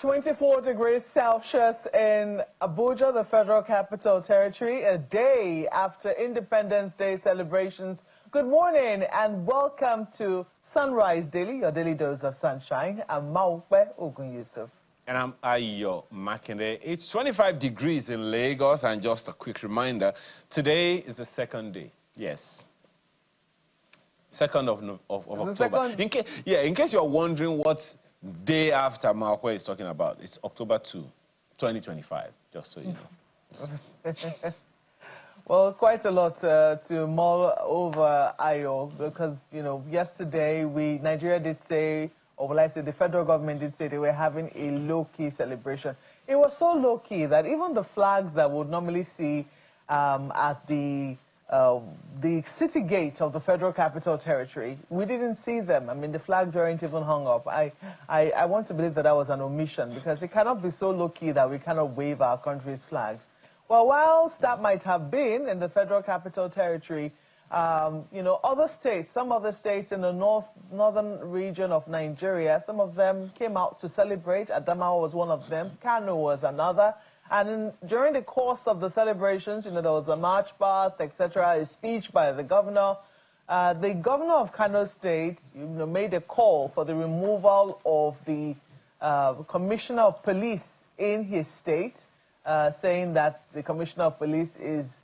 24 degrees Celsius in Abuja, the Federal Capital Territory, a day after Independence Day celebrations. Good morning and welcome to Sunrise Daily, your daily dose of sunshine. I'm Maupe Ogun Yusuf. And I'm Ayo Akande. It's 25 degrees in Lagos, and just a quick reminder, today is the second day. Yes. 2nd of October. In case you're wondering what day after Maupe is talking about, it's October 2, 2025, just so you know. Well, quite a lot to mull over, Ayo, because, you know, yesterday Nigeria did say, or will I say the federal government did say they were having a low-key celebration. It was so low-key that even the flags that we would normally see at the city gate of the Federal Capital Territory, we didn't see them. I mean, the flags weren't even hung up. I want to believe that that was an omission, because it cannot be so low-key that we cannot wave our country's flags. Well, whilst that might have been in the Federal Capital Territory, you know, other states, some other states in the northern region of Nigeria, some of them came out to celebrate. Adamawa was one of them. Kano was another. And during the course of the celebrations, you know, there was a march past, etc., a speech by the governor. The governor of Kano State, you know, made a call for the removal of the commissioner of police in his state, saying that the commissioner of police is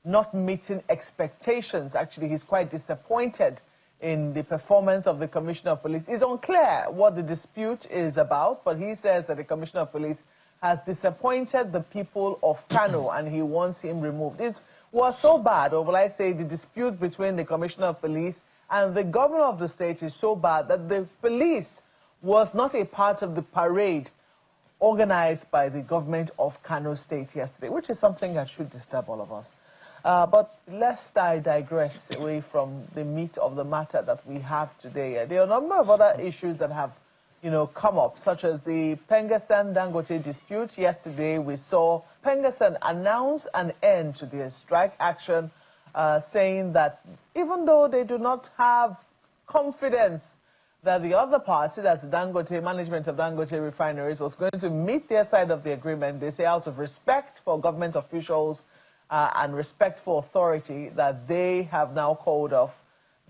not meeting expectations. Actually, he's quite disappointed in the performance of the commissioner of police. It's unclear what the dispute is about, but he says that the commissioner of police has disappointed the people of Kano and he wants him removed. It was so bad, or will I say the dispute between the commissioner of police and the governor of the state is so bad that the police was not a part of the parade organized by the government of Kano State yesterday, which is something that should disturb all of us. But lest I digress away from the meat of the matter that we have today. There are a number of other issues that have, you know, come up, such as the Pengassan-Dangote dispute. Yesterday, we saw Pengassan announce an end to their strike action, saying that even though they do not have confidence that the other party, that's the Dangote, management of Dangote refineries, was going to meet their side of the agreement, they say out of respect for government officials and respect for authority, that they have now called off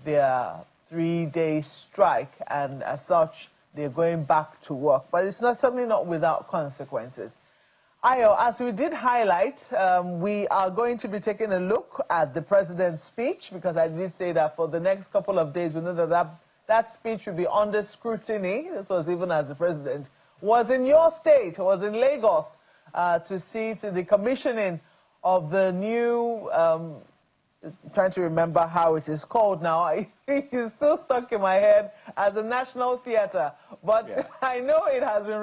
their 3-day strike, and as such, they're going back to work. But it's certainly not without consequences. Ayo, as we did highlight, we are going to be taking a look at the president's speech, because I did say that for the next couple of days, we know that speech will be under scrutiny. This was even as the president was in your state, was in Lagos, to see to the commissioning of the new, trying to remember how it is called now. It's still stuck in my head as a national theater, but yeah. I know it has been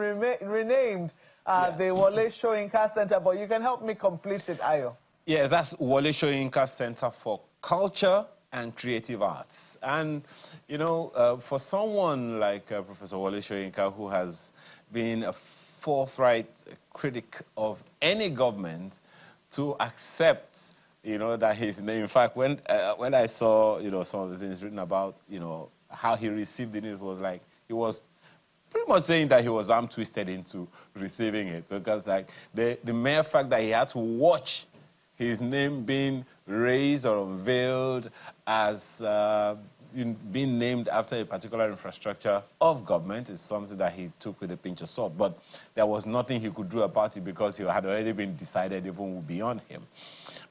renamed the Wole Soyinka Center, but you can help me complete it, Ayo. Yes, that's Wole Soyinka Center for Culture and Creative Arts. And, you know, for someone like Professor Wole Soyinka, who has been a forthright critic of any government, to accept, you know, that his name, in fact, when I saw, you know, some of the things written about, you know, how he received the news, was like, he was pretty much saying that he was arm twisted into receiving it, because like the mere fact that he had to watch his name being raised or unveiled as being named after a particular infrastructure of government is something that he took with a pinch of salt. But there was nothing he could do about it, because it had already been decided even beyond him.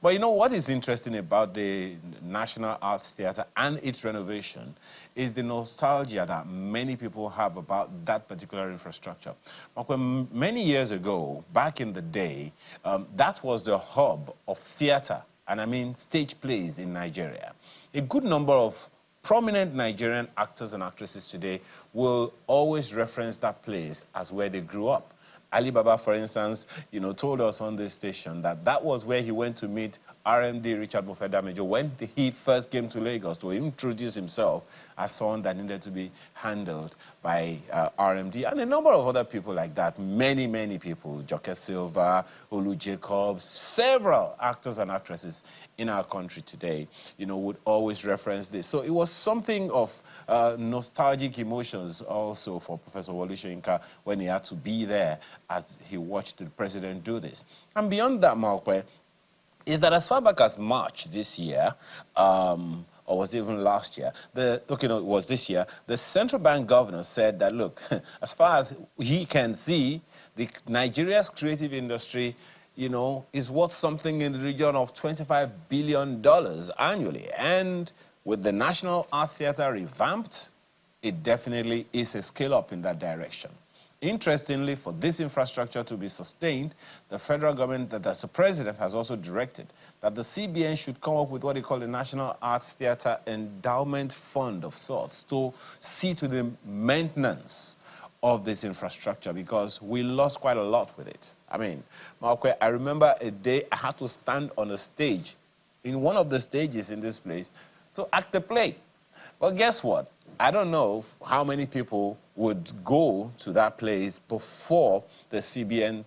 But you know what is interesting about the National Arts Theatre and its renovation is the nostalgia that many people have about that particular infrastructure. But when many years ago, back in the day, that was the hub of theatre, and I mean stage plays in Nigeria. A good number of prominent Nigerian actors and actresses today will always reference that place as where they grew up. Ali Baba, for instance, you know, told us on this station that that was where he went to meet RMD Richard Mofe-Damijo when he first came to Lagos to introduce himself as someone that needed to be handled by by RMD, and a number of other people like that. Many, many people, Joke Silva, Olu Jacobs, several actors and actresses in our country today, would always reference this. So it was something of nostalgic emotions also for Professor Wole Soyinka when he had to be there as he watched the president do this. And beyond that, Malkwe, is that as far back as March this year, or was it even last year? It was this year. The central bank governor said that, look, as far as he can see, Nigeria's creative industry, is worth something in the region of $25 billion annually. And with the National Arts Theatre revamped, it definitely is a scale up in that direction. Interestingly, for this infrastructure to be sustained, the federal government, as the president, has also directed that the CBN should come up with what they call the National Arts Theatre Endowment Fund of sorts to see to the maintenance of this infrastructure, because we lost quite a lot with it. I mean, Malkwe, I remember a day I had to stand on a stage, in one of the stages in this place, to act a play. But guess what? I don't know how many people would go to that place before the CBN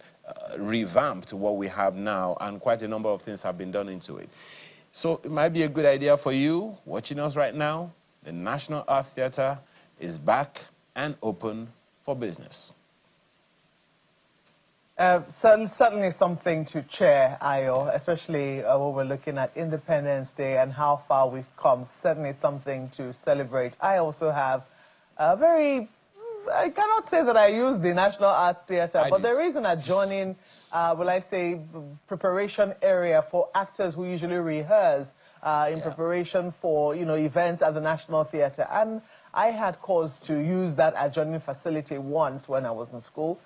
revamped what we have now, and quite a number of things have been done into it. So it might be a good idea for you watching us right now. The National Arts Theatre is back and open for business. Certainly something to cheer, Ayo, especially when we're looking at Independence Day and how far we've come. Certainly something to celebrate. I also have a I cannot say that I use the National Arts Theatre, but there is an adjoining, preparation area for actors who usually rehearse in preparation for, events at the National Theatre. And I had cause to use that adjoining facility once when I was in school.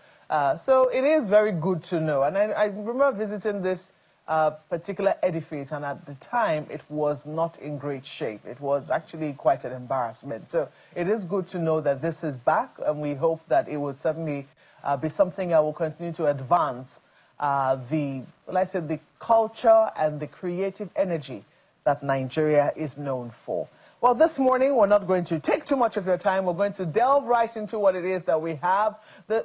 So it is very good to know. And I remember visiting this particular edifice, and at the time, it was not in great shape. It was actually quite an embarrassment. So it is good to know that this is back, and we hope that it will certainly be something that will continue to advance the culture and the creative energy that Nigeria is known for. Well, this morning, we're not going to take too much of your time. We're going to delve right into what it is that we have.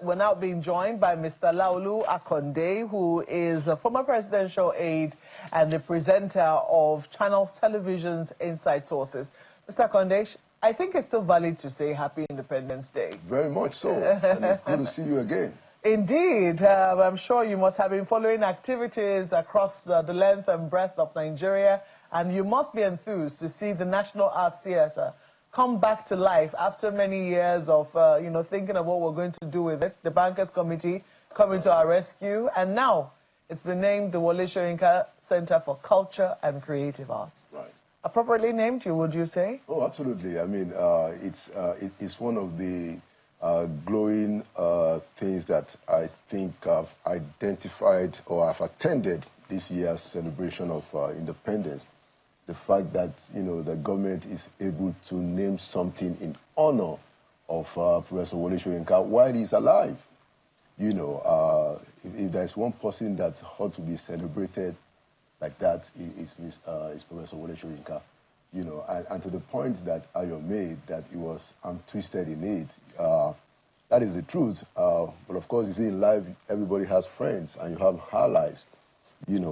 We're now being joined by Mr. Laolu Akande, who is a former presidential aide and the presenter of Channels Television's Inside Sources. Mr. Akande, I think it's still valid to say Happy Independence Day. Very much so, and it's good to see you again. Indeed. I'm sure you must have been following activities across the length and breadth of Nigeria, and you must be enthused to see the National Arts Theatre come back to life after many years of, thinking of what we're going to do with it. The Bankers Committee coming to our rescue, and now it's been named the Wole Soyinka Center for Culture and Creative Arts. Right. Appropriately named, would you say? Oh, absolutely. I mean, it's one of the glowing things that I think I've identified or I've attended this year's celebration of independence. The fact that, the government is able to name something in honor of Professor Wole Soyinka while he's alive. If there's one person that ought to be celebrated like that, is Professor Wole Soyinka. And to the point that Ayo made, that he was untwisted in it, that is the truth. But of course, you see, in life, everybody has friends, and you have allies.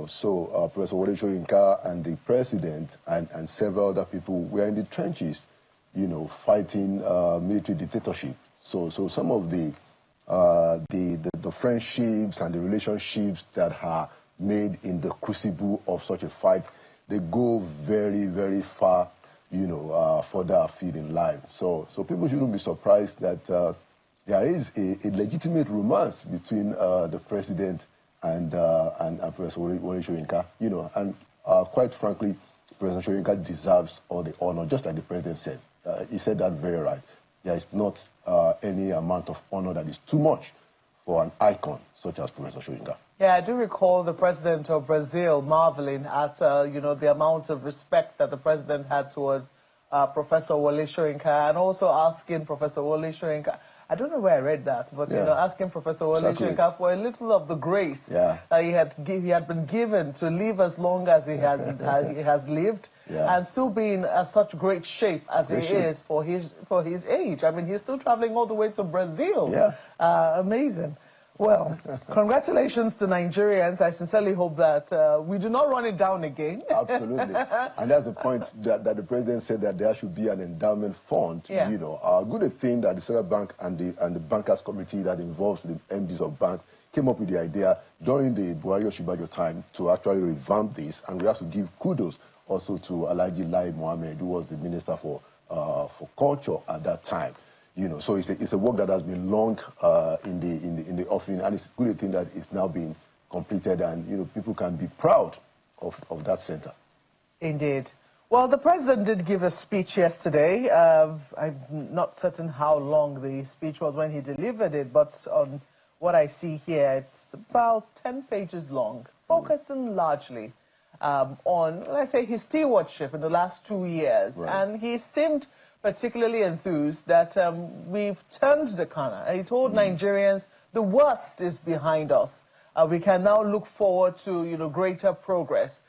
So Professor Wole Soyinka and the president and several other people were in the trenches, fighting military dictatorship. So some of the friendships and the relationships that are made in the crucible of such a fight, they go very, very far, further afield in life. So people shouldn't be surprised that there is a legitimate romance between the president and Professor Wole Soyinka, and quite frankly, Professor Soyinka deserves all the honor, just like the president said. He said that very right. There is not any amount of honor that is too much for an icon such as Professor Soyinka. Yeah, I do recall the president of Brazil marveling at, the amount of respect that the president had towards Professor Wole Soyinka, and also asking Professor Wole Soyinka, I don't know where I read that, but you know, asking Professor Wole Soyinka for a little of the grace he had been given to live as long as he has lived, and still be in such great shape as he is for his age. I mean, he's still traveling all the way to Brazil. Amazing. Well, congratulations to Nigerians. I sincerely hope that we do not run it down again. Absolutely. And that's the point that the president said, that there should be an endowment fund. You know, a good thing that the Central Bank and the Bankers Committee that involves the MDs of banks came up with the idea during the Buhari Oshibajo time to actually revamp this. And we have to give kudos also to Alhaji Lai Mohammed, who was the Minister for Culture at that time. You know, so it's a work that has been long in the offing, and it's a good thing that it's now being completed, and you know, people can be proud of that center. Indeed. Well, the president did give a speech yesterday. I'm not certain how long the speech was when he delivered it, but on what I see here, it's about 10 pages long, focusing largely on, let's say, his stewardship in the last 2 years, and he seemed particularly enthused that we've turned the corner. He told Nigerians the worst is behind us. We can now look forward to, you know, greater progress.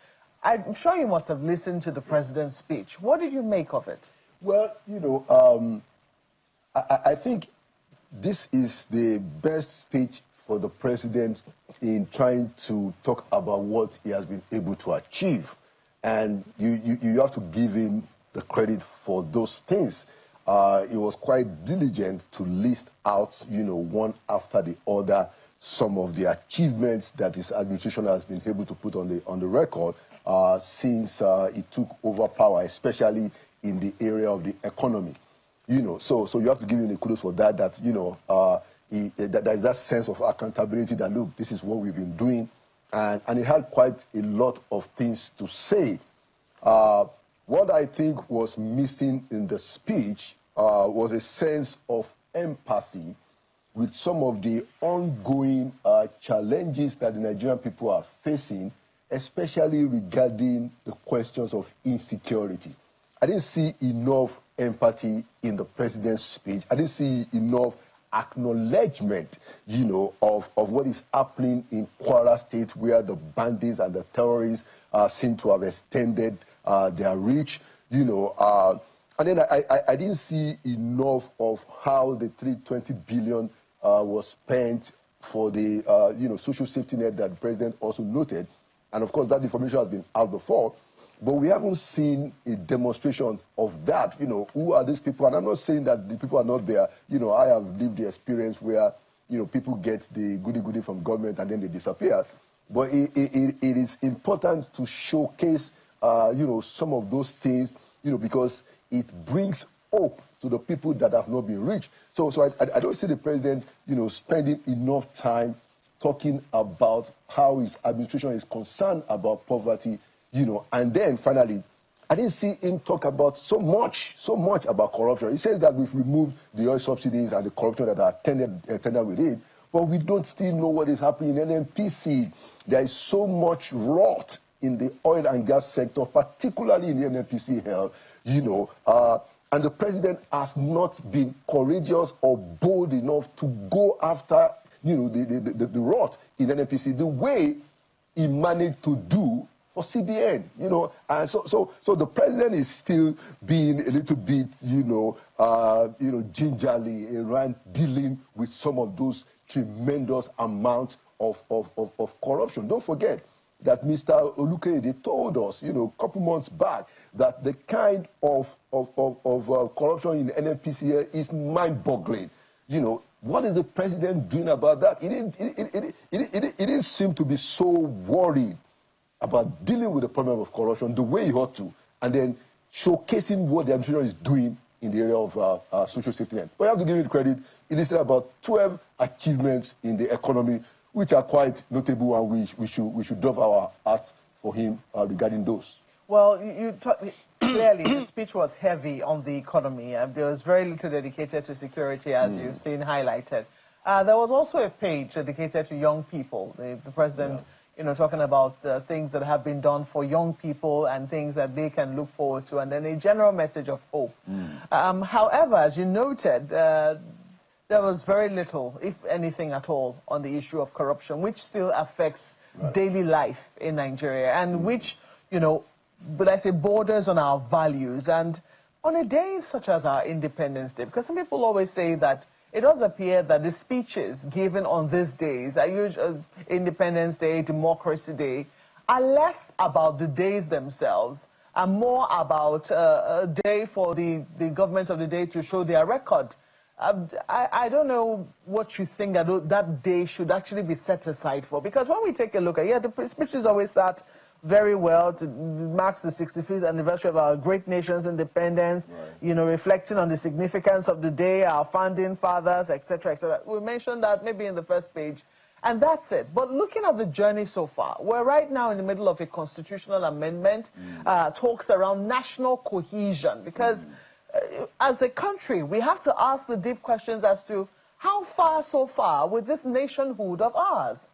I'm sure you must have listened to the president's speech. What did you make of it? Well, you know, I think this is the best speech for the president in trying to talk about what he has been able to achieve. And you have to give him the credit for those things. He was quite diligent to list out, you know, one after the other, some of the achievements that his administration has been able to put on the record since he took over power, especially in the area of the economy. You know, so you have to give him the kudos for that. That you know, there is that sense of accountability. That look, this is what we've been doing, and he had quite a lot of things to say. What I think was missing in the speech was a sense of empathy with some of the ongoing challenges that the Nigerian people are facing, especially regarding the questions of insecurity. I didn't see enough empathy in the president's speech. I didn't see enough acknowledgement, you know, of what is happening in Kwara State, where the bandits and the terrorists seem to have extended their reach, you know. And then I didn't see enough of how the 320 billion was spent for the, you know, social safety net that the president also noted. And of course, that information has been out before. But we haven't seen a demonstration of that. You know, who are these people? And I'm not saying that the people are not there. You know, I have lived the experience where, you know, people get the goody-goody from government and then they disappear. But it is important to showcase, you know, some of those things, you know, because it brings hope to the people that have not been reached. So I don't see the president, you know, spending enough time talking about how his administration is concerned about poverty, you know, and then finally, I didn't see him talk about so much about corruption. He says that we've removed the oil subsidies and the corruption that are attended with it, but we don't still know what is happening in NNPC. There is so much rot in the oil and gas sector, particularly in the NNPC health, you know, and the president has not been courageous or bold enough to go after, you know, the rot in NNPC the way he managed to do for CBN, you know, and so the president is still being a little bit, you know, gingerly around dealing with some of those tremendous amounts of corruption. Don't forget that Mr. Olukayede told us, you know, a couple months back that the kind of corruption in the NNPC is mind-boggling. You know, what is the president doing about that? He didn't seem to be so worried about dealing with the problem of corruption the way he ought to, and then showcasing what the administration is doing in the area of social safety net. But I have to give him credit. He listed about 12 achievements in the economy, which are quite notable, and we should dove our hearts for him regarding those. Well, clearly the speech was heavy on the economy, and there was very little dedicated to security, as you've seen highlighted. There was also a page dedicated to young people. The president, you know, talking about the things that have been done for young people and things that they can look forward to, and then a general message of hope. However, as you noted, there was very little, if anything at all, on the issue of corruption, which still affects daily life in Nigeria, and which, you know, let's say, borders on our values. And on a day such as our Independence Day, because some people always say that it does appear that the speeches given on these days, Independence Day, Democracy Day, are less about the days themselves and more about a day for the governments of the day to show their record. I don't know what you think that day should actually be set aside for. Because when we take a look at, the speeches always start very well to marks the 65th anniversary of our great nation's independence, you know, reflecting on the significance of the day, our founding fathers, etc., etc. We mentioned that maybe in the first page, and that's it. But looking at the journey so far, we're right now in the middle of a constitutional amendment, talks around national cohesion, because as a country, we have to ask the deep questions as to how far so far with this nationhood of ours.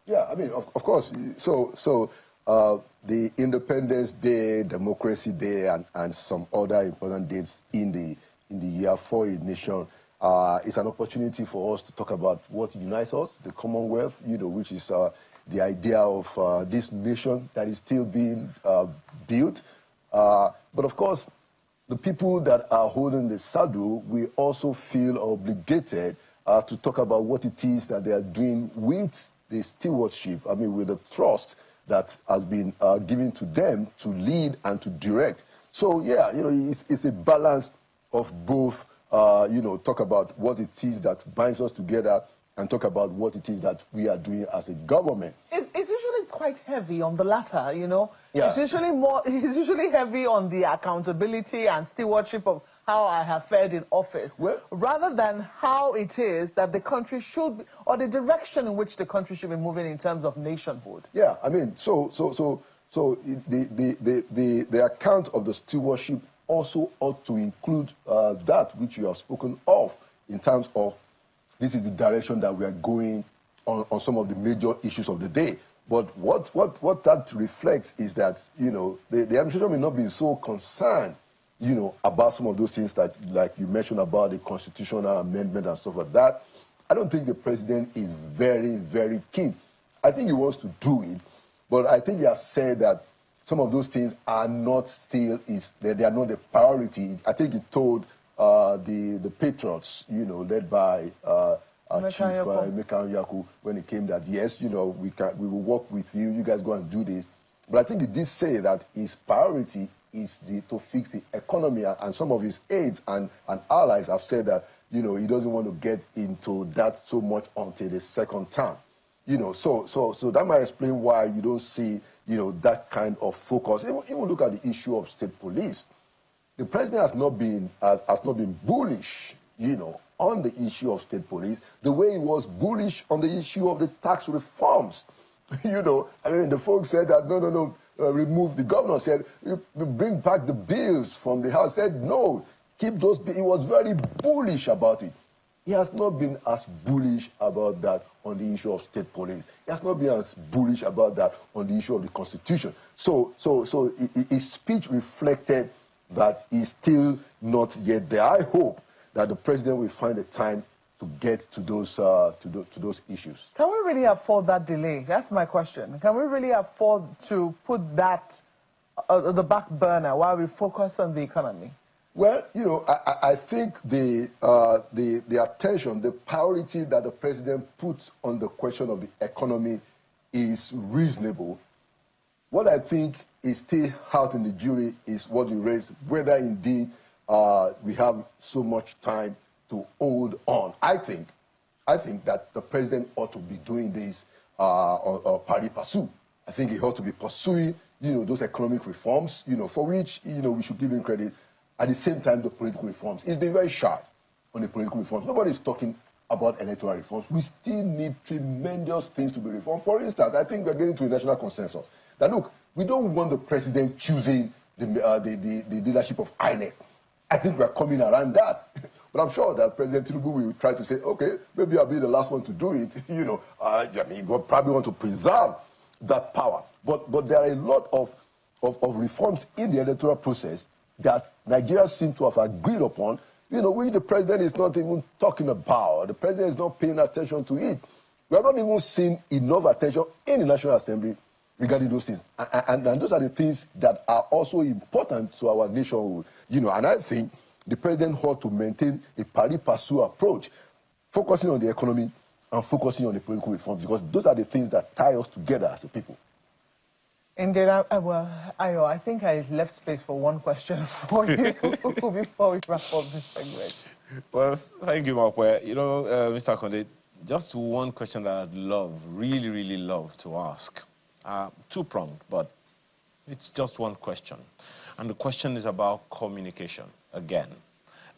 Yeah, I mean, of course. So the Independence Day, Democracy Day, and some other important dates in the year for a nation is an opportunity for us to talk about what unites us, the Commonwealth, you know, which is the idea of this nation that is still being built. But of course, the people that are holding the saddle, we also feel obligated to talk about what it is that they are doing with the stewardship, I mean, with the trust that has been given to them to lead and to direct. So, yeah, you know, it's a balance of both, you know, talk about what it is that binds us together and talk about what it is that we are doing as a government. It's usually quite heavy on the latter, you know. Yeah. It's usually heavy on the accountability and stewardship of how I have fared in office, rather than how it is that the country should be, or the direction in which the country should be moving in terms of nationhood. Yeah, I mean, so the account of the stewardship also ought to include that which you have spoken of in terms of this is the direction that we are going on some of the major issues of the day. But what that reflects is that, you know, the administration may not be so concerned, you know, about some of those things that, like you mentioned about the constitutional amendment and stuff like that. I don't think the president is very, very keen. I think he wants to do it, but I think he has said that some of those things are not still, they are not the priority. I think he told the patriots, you know, led by Chief Emeka Yaku, when it came that, yes, you know, we will work with you, you guys go and do this. But I think he did say that his priority is to fix the economy, and some of his aides and allies have said that, you know, he doesn't want to get into that so much until the second term. You know, so that might explain why you don't see, you know, that kind of focus. Even look at the issue of state police. The president has not been bullish, you know, on the issue of state police the way he was bullish on the issue of the tax reforms. You know, I mean, the folks said that no, remove. The governor said bring back the bills from the House. Said no, keep those. He was very bullish about it. He has not been as bullish about that on the issue of state police. He has not been as bullish about that on the issue of the Constitution. So his speech reflected that he's still not yet there. I hope that the president will find the time to get to those issues. Can we really afford that delay? That's my question. Can we really afford to put that the back burner while we focus on the economy? Well, you know, I think the attention, the priority that the president puts on the question of the economy is reasonable. What I think is still out in the jury is what you raised, whether indeed we have so much time to hold on. I think that the president ought to be doing this pari passu. I think he ought to be pursuing, you know, those economic reforms, you know, for which, you know, we should give him credit. At the same time, the political reforms. He's been very sharp on the political reforms. Nobody's talking about electoral reforms. We still need tremendous things to be reformed. For instance, I think we're getting to a national consensus that, look, we don't want the president choosing the leadership of INEC. I think we're coming around that. But I'm sure that President Tinubu will try to say, okay, maybe I'll be the last one to do it. You know, I mean, we probably want to preserve that power. But there are a lot of reforms in the electoral process that Nigerians seem to have agreed upon which the president is not even talking about. The president is not paying attention to it. We are not even seeing enough attention in the National Assembly regarding those things. And those are the things that are also important to our nationhood. And I think the president ought to maintain a pari passu approach, focusing on the economy and focusing on the political reforms, because those are the things that tie us together as a people. Indeed, well, Ayo, I think I left space for one question for you before we wrap up this segment. Well, thank you, Mapwe. Mr. Akande, just one question that I'd really, really love to ask. Two-pronged, but it's just one question. And the question is about communication, again.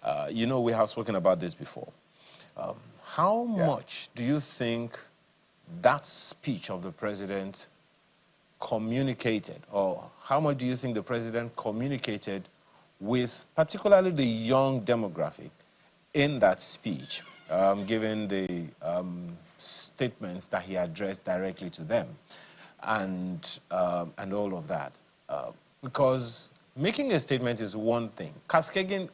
We have spoken about this before. How much do you think that speech of the president communicated, or how much do you think the president communicated with particularly the young demographic in that speech, given the statements that he addressed directly to them and all of that? Because making a statement is one thing. Cascading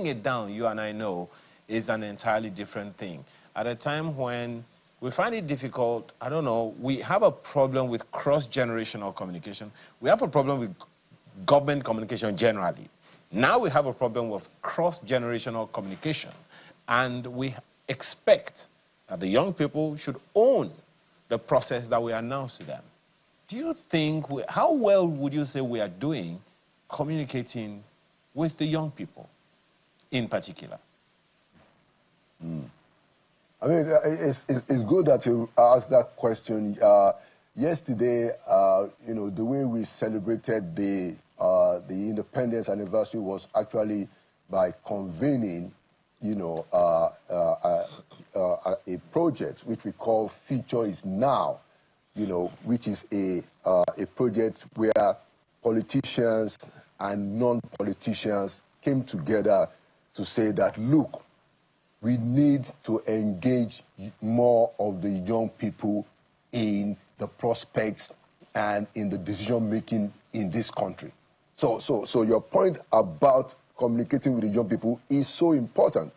it down, you and I know, is an entirely different thing. At a time when we find it difficult, I don't know, we have a problem with cross-generational communication. We have a problem with government communication generally. Now we have a problem with cross-generational communication. And we expect that the young people should own the process that we announce to them. Do you think, how well would you say we are doing communicating with the young people in particular? I mean, it's good that you asked that question. Yesterday, the way we celebrated the independence anniversary was actually by convening, a project which we call Future is Now, which is a project where politicians and non-politicians came together to say that, look, we need to engage more of the young people in the prospects and in the decision-making in this country. So your point about communicating with the young people is so important.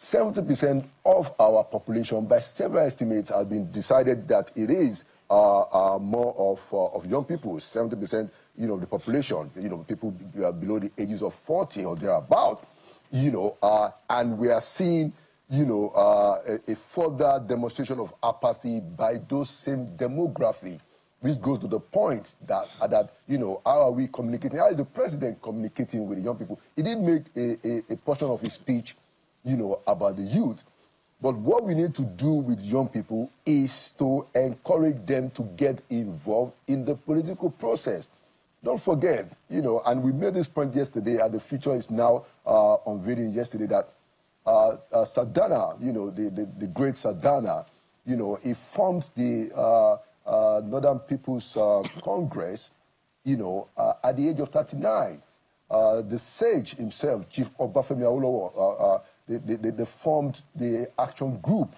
70% of our population, by several estimates, has been decided that it is more of young people. 70%, of the population, people below the ages of 40 or thereabout. And we are seeing, a further demonstration of apathy by those same demography, which goes to the point that how are we communicating? How is the president communicating with the young people? He did make a portion of his speech, about the youth. But what we need to do with young people is to encourage them to get involved in the political process. Don't forget, and we made this point yesterday, and the Future is Now unveiling yesterday, that Sadana, the great Sadana, he formed the Northern People's Congress, at the age of 39. The sage himself, Chief Obafemi Awolowo, they formed the action group,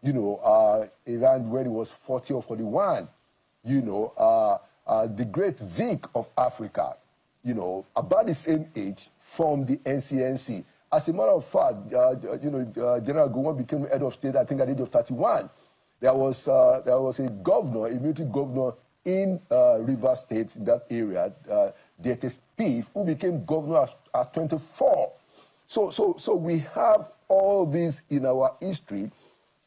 around when he was 40 or 41. The great Zeke of Africa, about the same age, formed the NCNC. As a matter of fact, General Gowon became head of state, I think, at the age of 31. There was a governor, a military governor in Rivers State, in that area, D.T. Spieth, who became governor at 24. So we have all this in our history,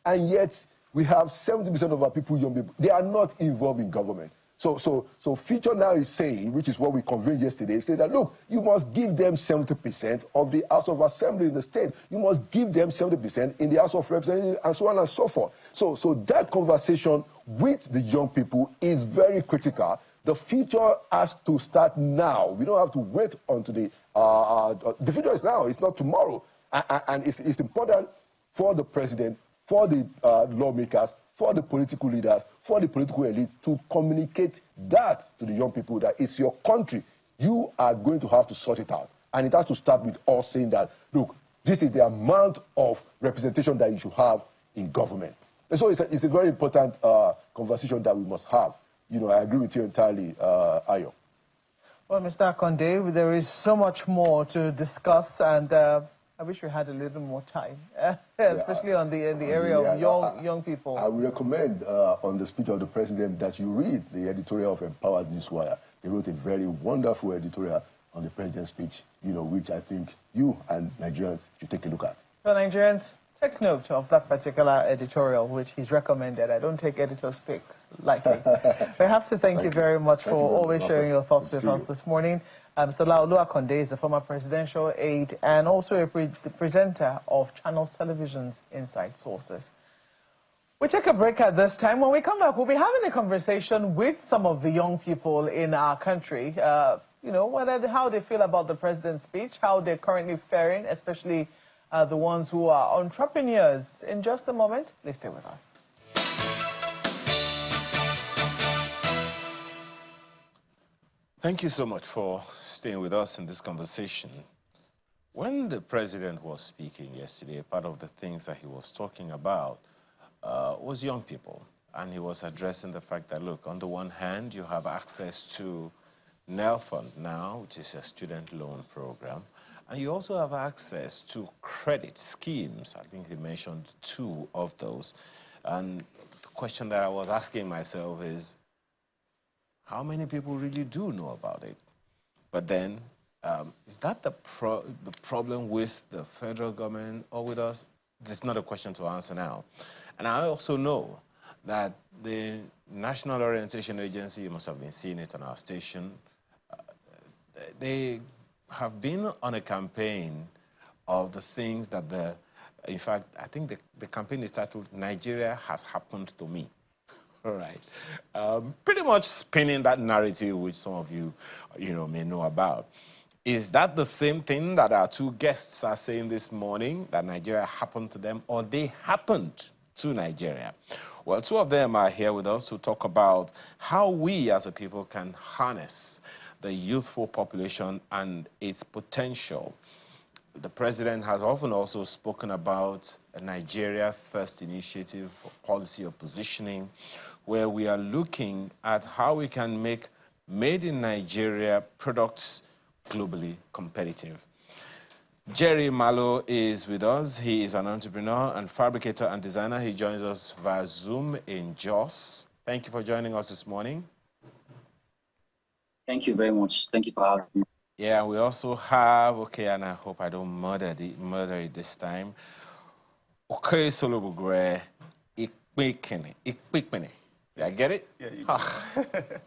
and yet we have 70% of our people, young people, they are not involved in government. So Future Now is saying, which is what we convened yesterday, say that, look, you must give them 70% of the House of Assembly in the state. You must give them 70% in the House of Representatives, and so on and so forth. So that conversation with the young people is very critical. The future has to start now. We don't have to wait until the future is now. It's not tomorrow. And it's important for the president, for the lawmakers, for the political leaders, for the political elite to communicate that to the young people, that it's your country. You are going to have to sort it out. And it has to start with us saying that, look, this is the amount of representation that you should have in government. And so it's a very important conversation that we must have. I agree with you entirely, Ayo. Well, Mr. Akande, there is so much more to discuss, and I wish we had a little more time, Yeah, especially on the area of young people. I would recommend on the speech of the president that you read the editorial of Empowered Newswire. They wrote a very wonderful editorial on the president's speech, which I think you and Nigerians should take a look at. So Nigerians, take note of that particular editorial, which he's recommended. I don't take editor's picks lightly. We have to thank you very much for always sharing your thoughts with us this morning. Mr. Laolu Akande is a former presidential aide and also a presenter of Channel Television's Inside Sources. We take a break at this time. When we come back, we'll be having a conversation with some of the young people in our country, how they feel about the president's speech, how they're currently faring, especially the ones who are entrepreneurs. In just a moment, please stay with us. Thank you so much for staying with us in this conversation. When the president was speaking yesterday, part of the things that he was talking about was young people. And he was addressing the fact that, look, on the one hand, you have access to NELFund now, which is a student loan program. And you also have access to credit schemes. I think he mentioned 2 of those. And the question that I was asking myself is, how many people really do know about it? But then, is that the problem with the federal government or with us? This is not a question to answer now. And I also know that the National Orientation Agency, you must have been seeing it on our station, they have been on a campaign of the things that in fact, I think the campaign is titled, Nigeria Has Happened to Me. All right. Pretty much spinning that narrative which some of you, may know about. Is that the same thing that our 2 guests are saying this morning, that Nigeria happened to them, or they happened to Nigeria? Well, 2 of them are here with us to talk about how we as a people can harness the youthful population and its potential. The president has often also spoken about a Nigeria First initiative for policy of positioning, where we are looking at how we can make made in Nigeria products globally competitive. Jerry Malo is with us. He is an entrepreneur and fabricator and designer. He joins us via Zoom in Jos. Thank you for joining us this morning. Thank you very much. Thank you for having me. Yeah, we also have, and I hope I don't murder it this time. Okay, Solobugre, Ikpekene. Did I get it? Yeah, you did.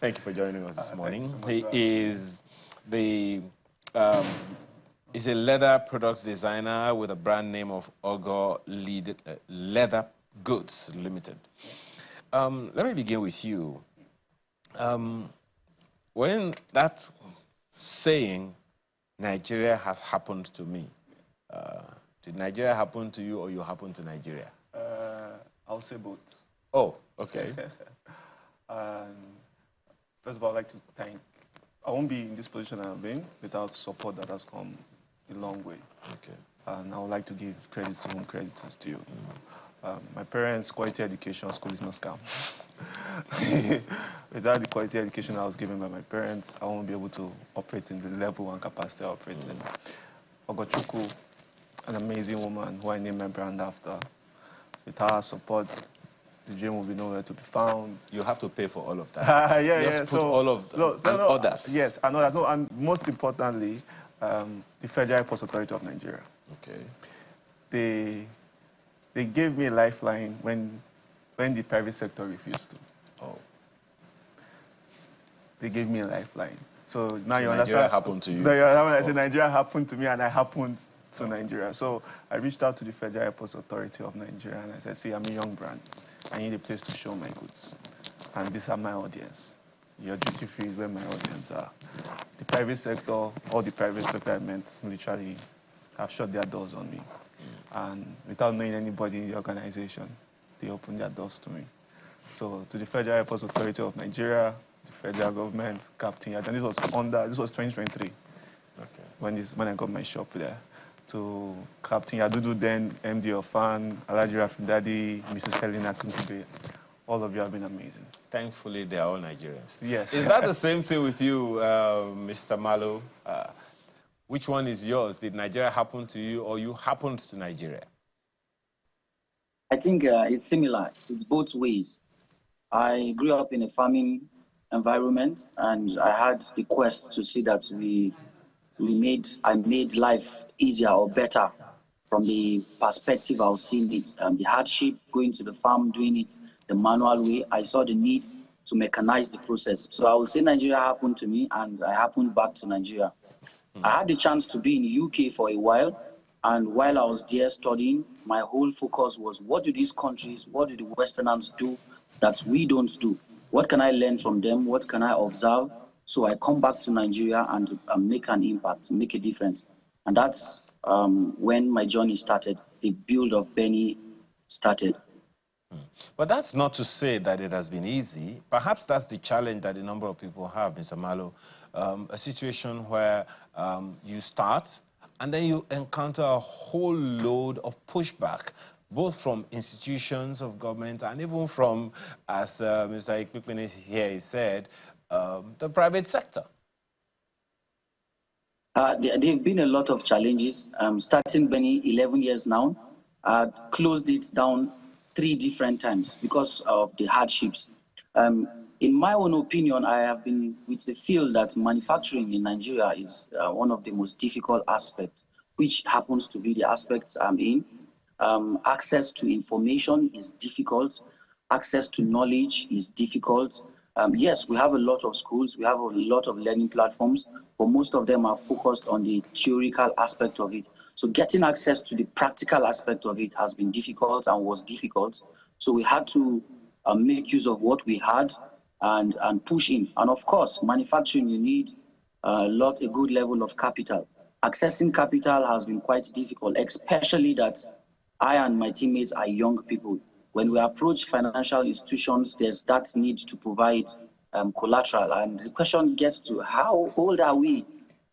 Thank you for joining us this morning. So He is is a leather products designer with a brand name of Ogo Leather Goods Limited. Let me begin with you. When that saying, Nigeria has happened to me, did Nigeria happen to you or you happened to Nigeria? I'll say both. Oh, okay. First of all, I'd like to thank, I won't be in this position I've been without support that has come a long way. Okay. And I would like to give credit to whom credit is due. My parents' quality education, school is not scam. Without the quality education I was given by my parents, I won't be able to operate in the level and capacity I operate in. Ogochukwu, an amazing woman who I named my brand after. With her support, the dream will be nowhere to be found. You have to pay for all of that. Just put all of them and others. Yes, and others. No, and most importantly, the Federal Airports Authority of Nigeria. Okay. They gave me a lifeline when the private sector refused to. Oh. They gave me a lifeline. So now so you Nigeria understand. Happened to you. When I say Nigeria happened to me, and I happened to Nigeria. So I reached out to the Federal Airports Authority of Nigeria, and I said, see, I'm a young brand. I need a place to show my goods. And these are my audience. Your duty free is where my audience are. The private sector, all the private sector I meant, literally have shut their doors on me. And without knowing anybody in the organization, they opened their doors to me. So to the Federal Airports Authority of Nigeria, the federal government, Captain, and this was 2023, when I got my shop there. To Captain Yadudu, then MD of FAN, Alaji Rafindadi, Mrs. Helena Kunkube. All of you have been amazing. Thankfully, they are all Nigerians. Yes. Is that the same thing with you, Mr. Malo? Which one is yours? Did Nigeria happen to you, or you happened to Nigeria? I think it's similar. It's both ways. I grew up in a farming environment, and I had the quest to see that I made life easier or better from the perspective I was seeing it. The hardship, going to the farm, doing it the manual way, I saw the need to mechanize the process. So I would say Nigeria happened to me, and I happened back to Nigeria. I had the chance to be in the UK for a while, and while I was there studying, my whole focus was, what do these countries, what do the Westerners do that we don't do? What can I learn from them? What can I observe? So I come back to Nigeria and make an impact, make a difference. And that's when my journey started. The build of Benny started. But that's not to say that it has been easy. Perhaps that's the challenge that a number of people have, Mr. Malo. A situation where you start and then you encounter a whole load of pushback, both from institutions of government and even from, as Mr. Ikpikpene here said, the private sector. There have been a lot of challenges. Starting Benny 11 years now, closed it down 3 different times because of the hardships. In my own opinion, I have been with the feel that manufacturing in Nigeria is one of the most difficult aspects, which happens to be the aspects I'm in. Access to information is difficult. Access to knowledge is difficult. Yes, we have a lot of schools, we have a lot of learning platforms, but most of them are focused on the theoretical aspect of it. So getting access to the practical aspect of it has been difficult and was difficult. So we had to make use of what we had and push in. And of course, manufacturing, you need a good level of capital. Accessing capital has been quite difficult, especially that I and my teammates are young people. When we approach financial institutions, there's that need to provide collateral. And the question gets to, how old are we?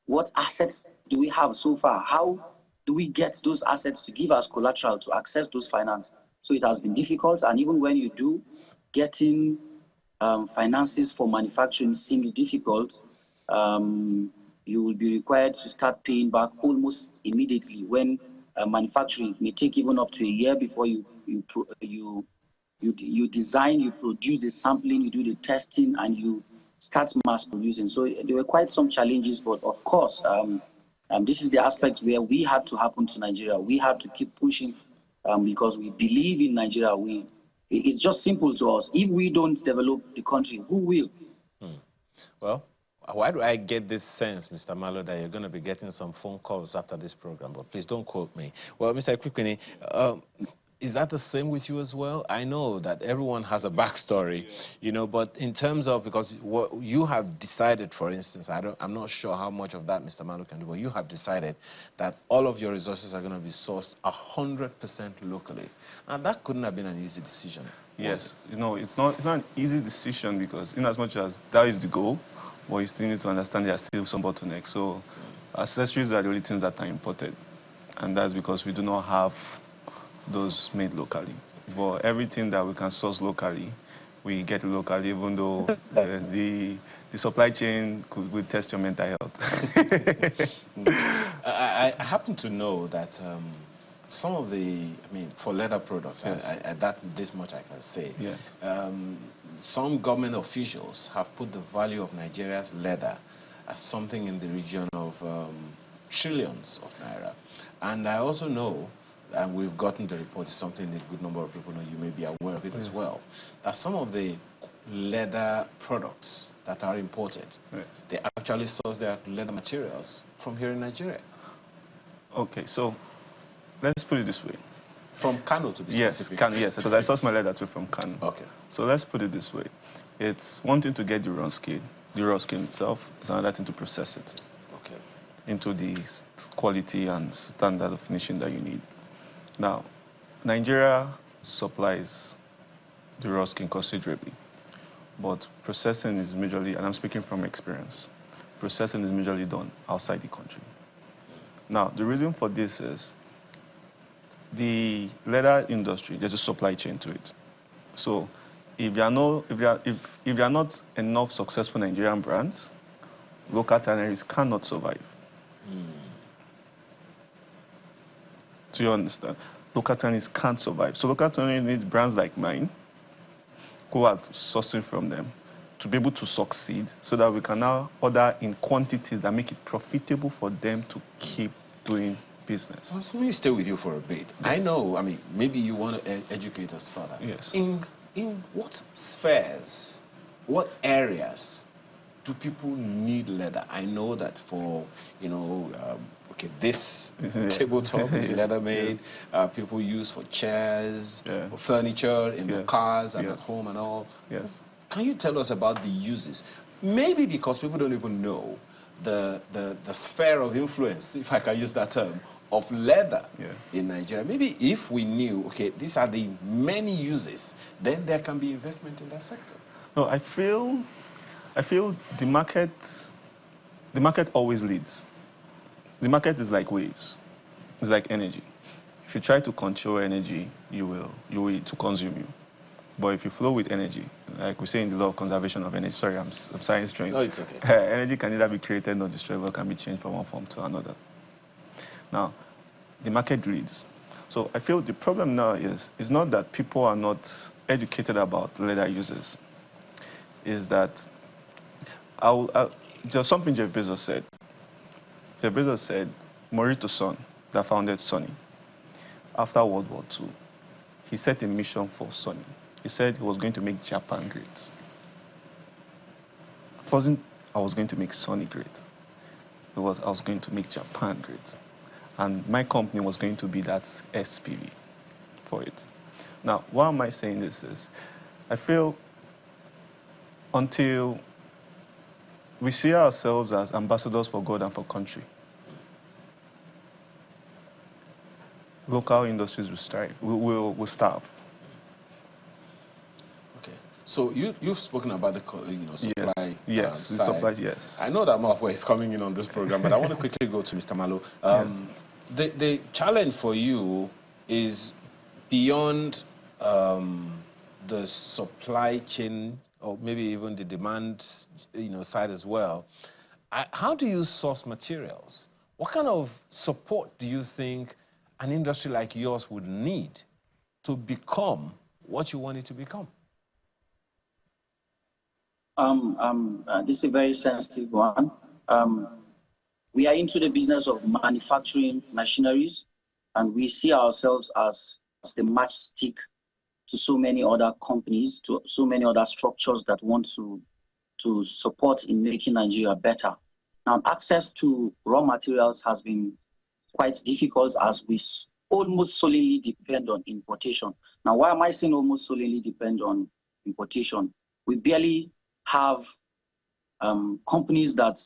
What assets do we have so far? How do we get those assets to give us collateral to access those finance? So it has been difficult. And even when you do, getting finances for manufacturing seems difficult. You will be required to start paying back almost immediately, when manufacturing may take even up to a year before you design, you produce the sampling, you do the testing, and you start mass producing. So there were quite some challenges, but of course, this is the aspect where we had to happen to Nigeria. We had to keep pushing because we believe in Nigeria. It's just simple to us. If we don't develop the country, who will? Well, why do I get this sense, Mr. Malo, that you're going to be getting some phone calls after this program? But please don't quote me. Well, Mr. Ikpikpene, is that the same with you as well? I know that everyone has a backstory, you know, but in terms of, because what you have decided, for instance, I'm not sure how much of that Mr. Malo can do, but you have decided that all of your resources are going to be sourced 100% locally. And that couldn't have been an easy decision. Yes, you know, it's not an easy decision, because in as much as that is the goal, but you still need to understand there are still some bottlenecks. So accessories are the only things that are imported, and that's because we do not have those made locally. But everything that we can source locally, we get it locally, even though the supply chain will test your mental health. I happen to know that some of the, I mean, for leather products, yes, this much I can say. Yes. Some government officials have put the value of Nigeria's leather as something in the region of trillions of naira. And I also know, and we've gotten the report, it's something a good number of people know, you may be aware of it as well, that some of the leather products that are imported, they actually source their leather materials from here in Nigeria. Okay, so let's put it this way. From Kano, to be specific. Yes, because I source my leather too from Kano. Okay. So let's put it this way. It's one thing to get the raw skin. The raw skin itself is another thing to process it. Okay. Into the quality and standard of finishing that you need. Now, Nigeria supplies the raw skin considerably, but processing is majorly, and I'm speaking from experience, processing is majorly done outside the country. Now, the reason for this is the leather industry, there's a supply chain to it. So if there are not enough successful Nigerian brands, local tanneries cannot survive. Do you understand? Local Chinese can't survive. So local Chinese needs brands like mine, who are sourcing from them, to be able to succeed so that we can now order in quantities that make it profitable for them to keep doing business. Well, let me stay with you for a bit. Yes. I know, I mean, maybe you want to educate us further. Yes. In what spheres, what areas do people need leather? I know that for, you know, okay, this tabletop is leather made. Yes. People use for chairs, for furniture, in the cars and at home and all. Yes. Can you tell us about the uses? Maybe because people don't even know the sphere of influence, if I can use that term, of leather in Nigeria. Maybe if we knew, okay, these are the many uses, then there can be investment in that sector. No, I feel the market always leads. The market is like waves. It's like energy. If you try to control energy, you will to consume you. But if you flow with energy, like we say in the law of conservation of energy, sorry, I'm science trained. No, it's okay. Energy can either be created nor destroyed, or can be changed from one form to another. Now, the market leads. So I feel the problem now is not that people are not educated about leather uses. Is that just something Jeff Bezos said. Jeff Bezos said, Morito's son that founded Sony, after World War II, he set a mission for Sony. He said he was going to make Japan great. It wasn't, I was going to make Sony great. It was, I was going to make Japan great. And my company was going to be that SPV for it. Now, why am I saying this is, I feel until we see ourselves as ambassadors for God and for country, local industries will strive, will starve. Okay. So you've spoken about the supply yes, side. The supply, yes. I know that Mafwa is coming in on this program, but I want to quickly go to Mr. Malo. The challenge for you is beyond the supply chain, or maybe even the demand side as well. How do you source materials? What kind of support do you think an industry like yours would need to become what you want it to become? This is a very sensitive one. We are into the business of manufacturing machineries, and we see ourselves as the matchstick to so many other companies, to so many other structures that want to support in making Nigeria better. Now, access to raw materials has been quite difficult as we almost solely depend on importation. Now, why am I saying almost solely depend on importation? We barely have companies that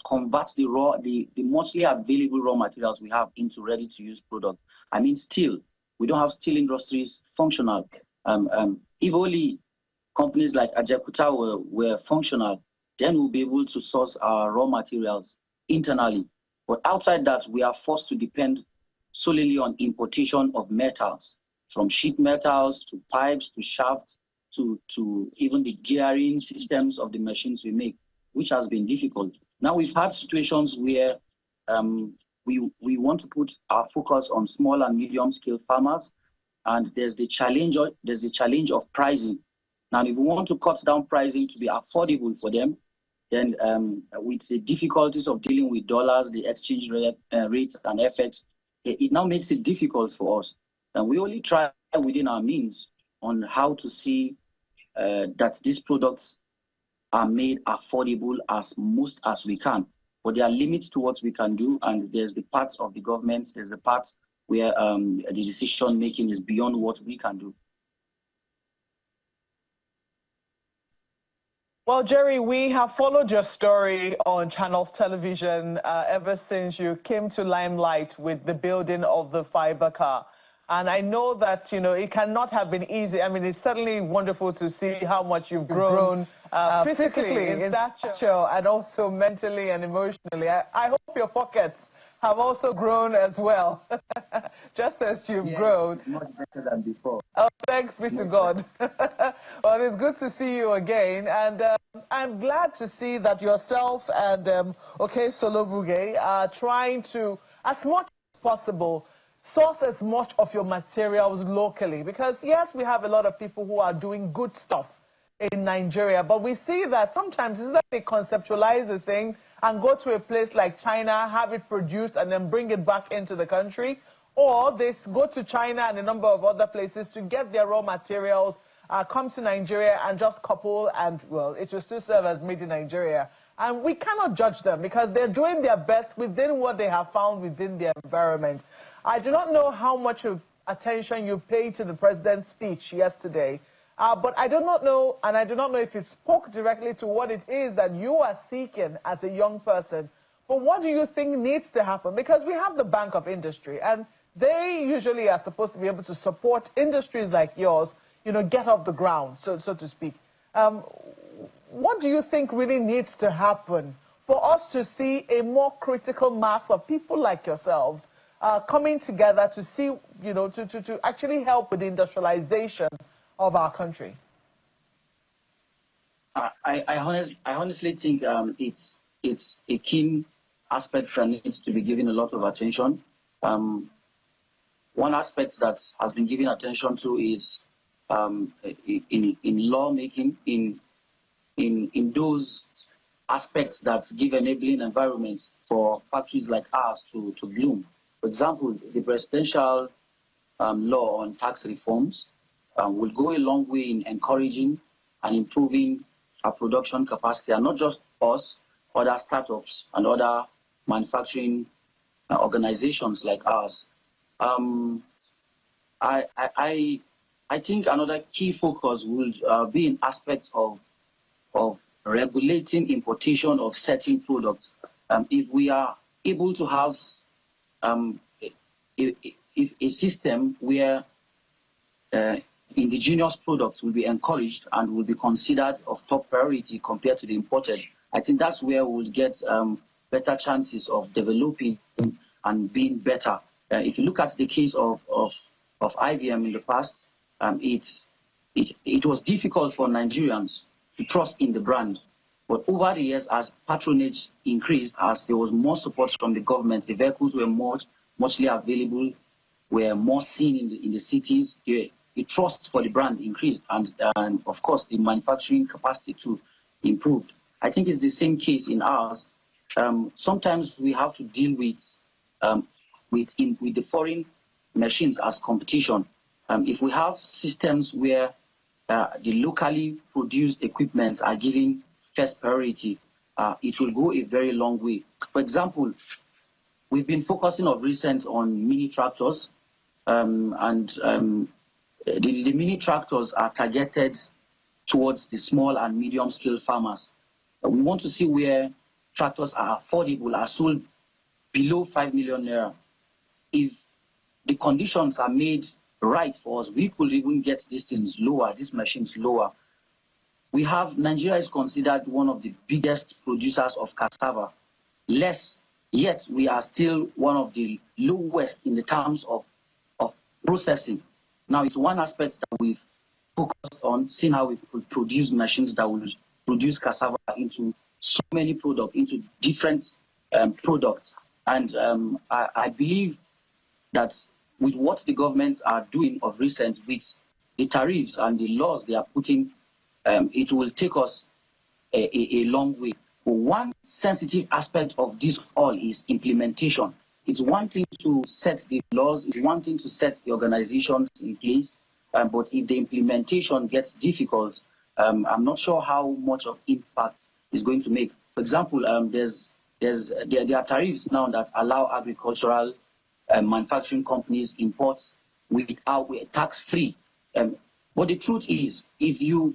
convert the mostly available raw materials we have into ready-to-use product. I mean, steel. We don't have steel industries functional. If only companies like Ajakuta were functional, then we'll be able to source our raw materials internally. But outside that, we are forced to depend solely on importation of metals, from sheet metals to pipes to shafts to even the gearing systems of the machines we make, which has been difficult. Now we've had situations where we want to put our focus on small and medium scale farmers, and there's the challenge of pricing. Now, if we want to cut down pricing to be affordable for them, then with the difficulties of dealing with dollars, the exchange rates and FX, it now makes it difficult for us. And we only try within our means on how to see that these products are made affordable as most as we can. But there are limits to what we can do, and there's the parts of the government, there's the parts where the decision making is beyond what we can do. Well, Jerry, we have followed your story on Channels Television ever since you came to limelight with the building of the fiber car. And I know that, it cannot have been easy. I mean, it's certainly wonderful to see how much you've grown physically in stature and also mentally and emotionally. I hope your pockets have also grown as well, just as you've grown. Much better than before. Oh, thanks be to God. Well, it's good to see you again. And I'm glad to see that yourself and Oke Solobuge are trying to, as much as possible, source as much of your materials locally? Because yes, we have a lot of people who are doing good stuff in Nigeria, but we see that sometimes it's that they conceptualize a thing and go to a place like China, have it produced, and then bring it back into the country, or they go to China and a number of other places to get their raw materials, come to Nigeria and just couple, and well, it will still serve as made in Nigeria. And we cannot judge them because they're doing their best within what they have found within their environment. I do not know how much of attention you paid to the president's speech yesterday, but I do not know, and I do not know if it spoke directly to what it is that you are seeking as a young person. But what do you think needs to happen? Because we have the Bank of Industry, and they usually are supposed to be able to support industries like yours, you know, get off the ground, so to speak. What do you think really needs to happen for us to see a more critical mass of people like yourselves coming together to see, you know, to actually help with the industrialization of our country? I honestly think it's a keen aspect that needs to be given a lot of attention. One aspect that has been given attention to is in lawmaking, in those aspects that give enabling environments for factories like ours to bloom. For example, the presidential law on tax reforms will go a long way in encouraging and improving our production capacity, and not just us, other startups and other manufacturing organizations like ours. I think another key focus will be in aspects of regulating importation of certain products. If we are able to have a system where indigenous products will be encouraged and will be considered of top priority compared to the imported, I think that's where we'll get better chances of developing and being better. If you look at the case of IVM in the past, it was difficult for Nigerians to trust in the brand. But over the years, as patronage increased, as there was more support from the government, the vehicles were muchly available, were more seen in the cities. The trust for the brand increased, and of course, the manufacturing capacity too improved. I think it's the same case in ours. Sometimes we have to deal with the foreign machines as competition. If we have systems where the locally produced equipment are given first priority, it will go a very long way. For example, we've been focusing of recent on mini tractors, and the mini tractors are targeted towards the small and medium scale farmers. We want to see where tractors are affordable, are sold below 5 million naira. If the conditions are made right for us, we could even get these things lower, these machines lower. We have, Nigeria is considered one of the biggest producers of cassava, yet we are still one of the lowest in the terms of processing. Now, it's one aspect that we've focused on, seeing how we could produce machines that will produce cassava into so many products, into different products. And I believe that with what the governments are doing of recent, with the tariffs and the laws they are putting, it will take us a long way. But one sensitive aspect of this all is implementation. It's one thing to set the laws, it's one thing to set the organizations in place, but if the implementation gets difficult, I'm not sure how much of impact it's going to make. For example, there are tariffs now that allow agricultural manufacturing companies import without tax-free. But the truth is, if you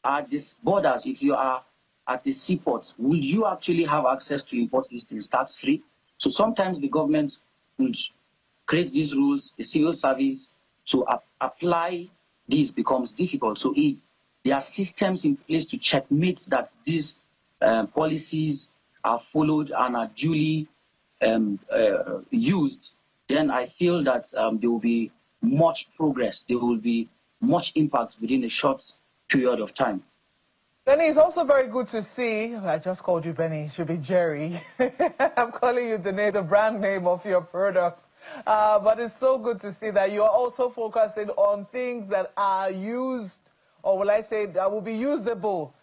are at these borders, if you are at the seaports, will you actually have access to import these things tax-free? So sometimes the government will create these rules, the civil service, to apply these becomes difficult. So if there are systems in place to checkmate that these policies are followed and are duly used, then I feel that there will be much progress, there will be much impact within a short period of time. Benny, it's also very good to see, I just called you Benny, it should be Jerry. I'm calling you the brand name of your product. But it's so good to see that you're also focusing on things that are used, or will I say, that will be usable,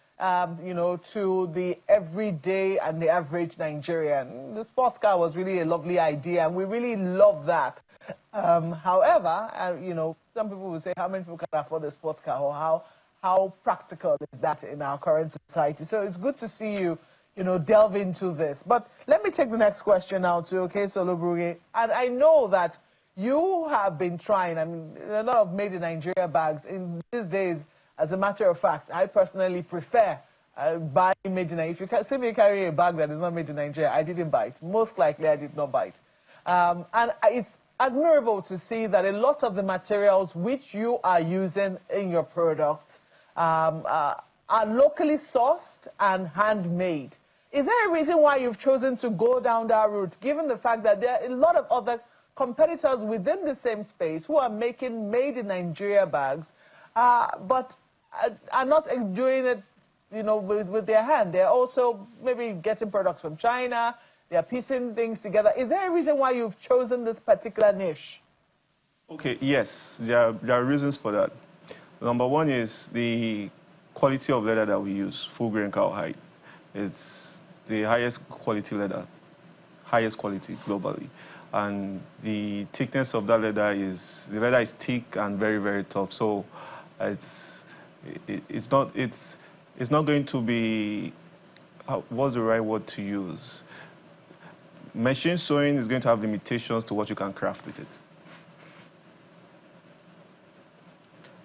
you know, to the everyday and the average Nigerian. The sports car was really a lovely idea, and we really love that. However, you know, some people will say, how many people can afford a sports car, or how practical is that in our current society? So it's good to see you, you know, delve into this. But let me take the next question now too, okay, Solobruge. And I know that you have been trying, I mean, a lot of made in Nigeria bags in these days. As a matter of fact, I personally prefer buying made in Nigeria. If you see me carry a bag that is not made in Nigeria, I didn't buy it. Most likely, I did not buy it. And it's admirable to see that a lot of the materials which you are using in your products are locally sourced and handmade. Is there a reason why you've chosen to go down that route, given the fact that there are a lot of other competitors within the same space who are making made in Nigeria bags, but are not doing it, you know, with their hand? They're also maybe getting products from China. They're piecing things together. Is there a reason why you've chosen this particular niche? Okay, yes, there are reasons for that. Number one is the quality of leather that we use, full grain cowhide. It's the highest quality leather, highest quality globally. And the thickness of that leather is, the leather is thick and very, very tough. So it's not going to be, what's the right word to use? Machine sewing is going to have limitations to what you can craft with it.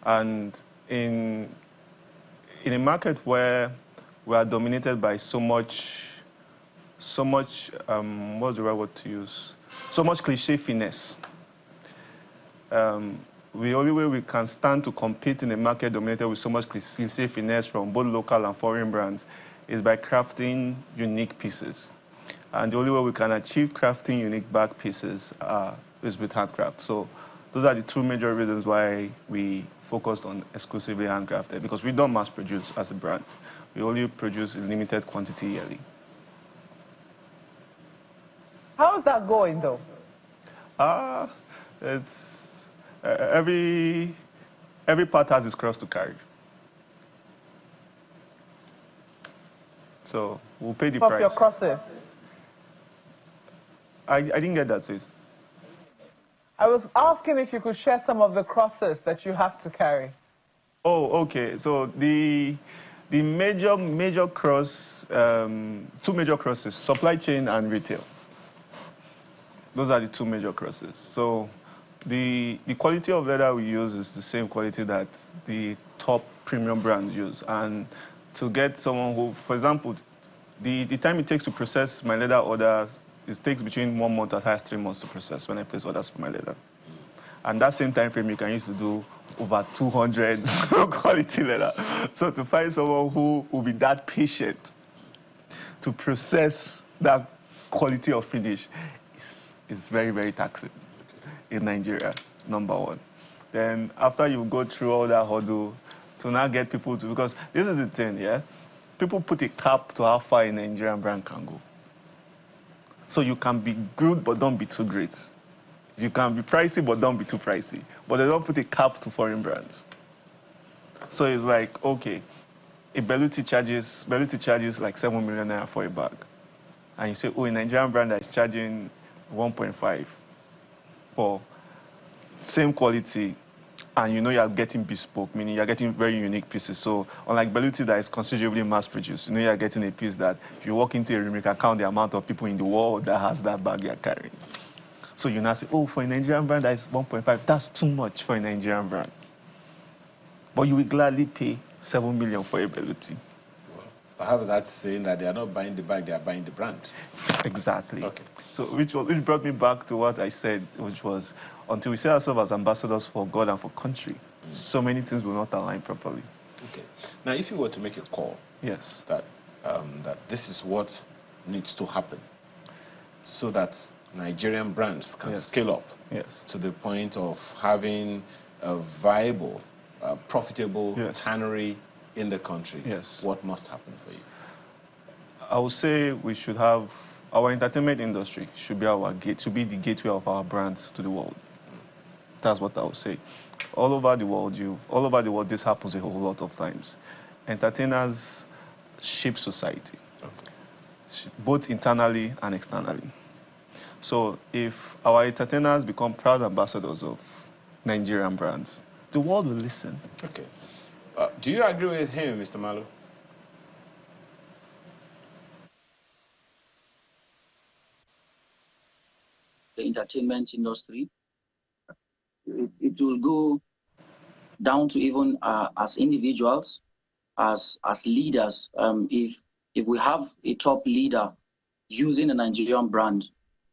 And in a market where we are dominated by so much, what's the right word to use? So much cliche finesse. The only way we can stand to compete in a market dominated with so much cliche finesse from both local and foreign brands is by crafting unique pieces. And the only way we can achieve crafting unique bag pieces is with handcraft. So those are the two major reasons why we focused on exclusively handcrafted, because we don't mass produce as a brand. We only produce in limited quantity yearly. How's that going, though? It's every part has its cross to carry. So we'll pay the price. Of your crosses? I didn't get that, please. I was asking if you could share some of the crosses that you have to carry. Oh, okay. So the major cross, two major crosses, supply chain and retail. Those are the two major crosses. So the quality of leather we use is the same quality that the top premium brands use. And to get someone who, for example, the time it takes to process my leather orders, it takes between 1 month as high as 3 months to process when I place orders for my leather. And that same time frame, you can use to do over 200 quality leather. So to find someone who will be that patient to process that quality of finish is very, very taxing in Nigeria, number one. Then after you go through all that hurdle to now get people to, because this is the thing, yeah? People put a cap to how far a Nigerian brand can go. So you can be good, but don't be too great. You can be pricey, but don't be too pricey. But they don't put a cap to foreign brands. So it's like, okay, a Beluti charges like 7 million naira for a bag. And you say, oh, a Nigerian brand that is charging 1.5 for same quality, and you know you're getting bespoke, meaning you're getting very unique pieces. So unlike Beluti that is considerably mass-produced, you know you're getting a piece that if you walk into a room, you can count the amount of people in the world that has that bag you're carrying. So you now say, oh, for a Nigerian brand that is 1.5, that's too much for a Nigerian brand. But you will gladly pay 7 million for a Beluti. Well, perhaps that's saying that they are not buying the bag, they are buying the brand. Exactly. Okay. So which brought me back to what I said, which was, until we see ourselves as ambassadors for God and for country, so many things will not align properly. Okay. Now, if you were to make a call, yes, that this is what needs to happen, so that Nigerian brands can scale up to the point of having a viable, profitable tannery in the country, what must happen for you? I would say we should have our entertainment industry should be the gateway of our brands to the world. That's what I would say. All over the world, this happens a whole lot of times. Entertainers shape society, both internally and externally. So if our entertainers become proud ambassadors of Nigerian brands, the world will listen. Okay. Do you agree with him, Mr. Malu? The entertainment industry, it will go down to even as individuals, as leaders. If we have a top leader using a Nigerian brand,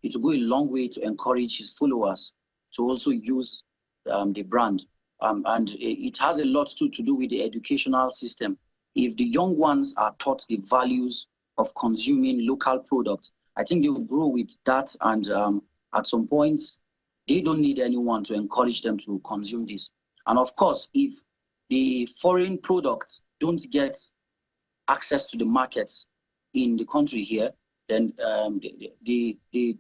it will go a long way to encourage his followers to also use the brand. And it has a lot to do with the educational system. If the young ones are taught the values of consuming local products, I think they will grow with that. And at some point, they don't need anyone to encourage them to consume this. And of course, if the foreign products don't get access to the markets in the country here, then the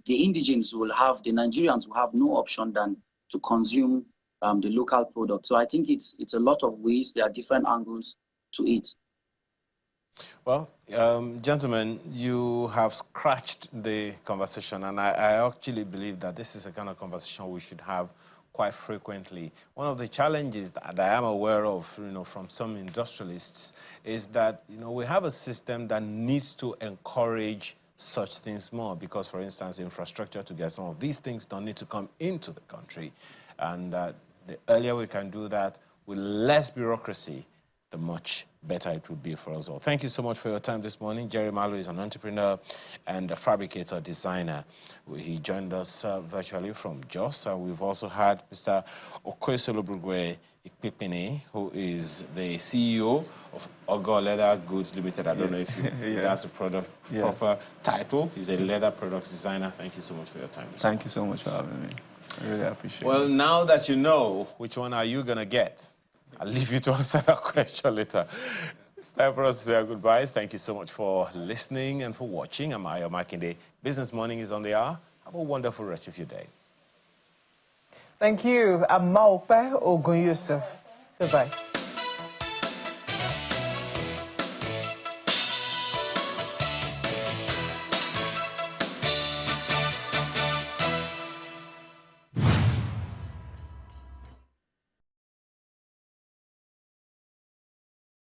indigenes will have, the Nigerians will have no option than to consume the local product. So I think it's a lot of ways. There are different angles to it. Well, gentlemen, you have scratched the conversation, and I actually believe that this is a kind of conversation we should have quite frequently. One of the challenges that I am aware of, from some industrialists is that, we have a system that needs to encourage such things more because, for instance, infrastructure to get some of these things don't need to come into the country. And the earlier we can do that with less bureaucracy, the much better it would be for us all. Thank you so much for your time this morning. Jerry Malu is an entrepreneur and a fabricator designer. He joined us virtually from Jos. We've also had Mr. Okoyesolobugwe Ikpipini, who is the CEO of Ogo Leather Goods Limited. I don't know if that's a proper title. He's a leather products designer. Thank you so much for your time this morning. Thank you so much for having me. I really appreciate it. Well, now that you know which one are you going to get, I'll leave you to answer that question later. It's time for us to say our goodbyes. Thank you so much for listening and for watching. I'm Ayo Makinde. Business Morning is on the hour. Have a wonderful rest of your day. Thank you. I'm Maupe Ogun Yusuf. Goodbye.